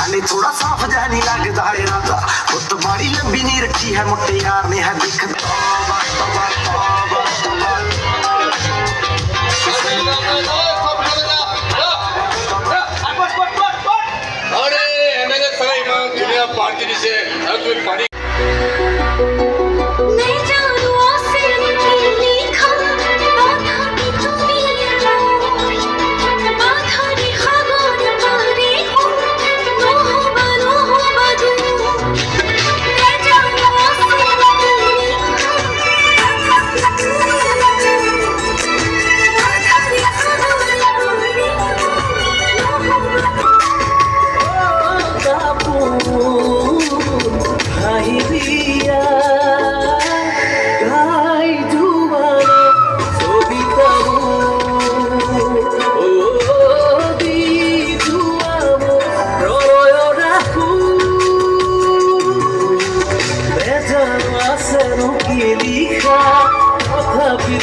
हाले थोड़ा साफ जानी लगदा है राजा वो तुम्हारी लंबी नहीं रखी है मुट्टे यार ने है देख अरे एमएलए सारा इमाम दुनिया पार्टी से तुम्हें पानी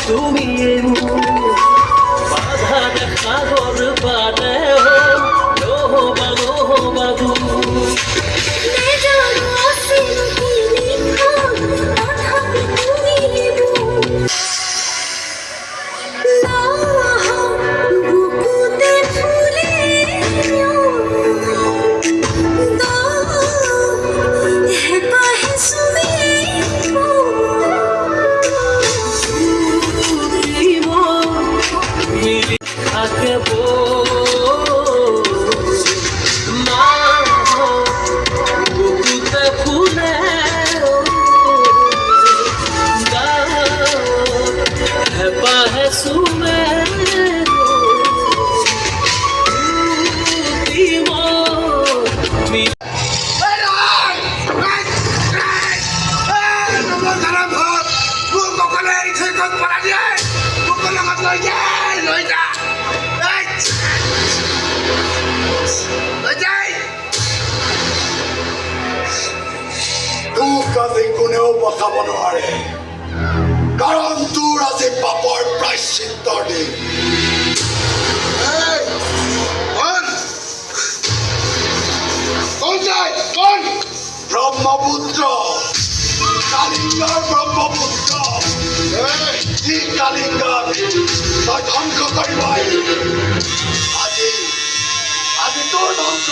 তুমি বাধা সাগর বাদে বাবু কোনেও বচাব নোৱাৰে কাৰণ তোৰ আজি পাপৰ প্ৰায়শ্চিত্ত দিন ব্ৰহ্মপুত্ৰ কালিংগৰ ব্ৰহ্মপুত্ৰ যি কালিংগক তই ধ্বংস কৰিব আজি আজি তোৰ ধ্বংস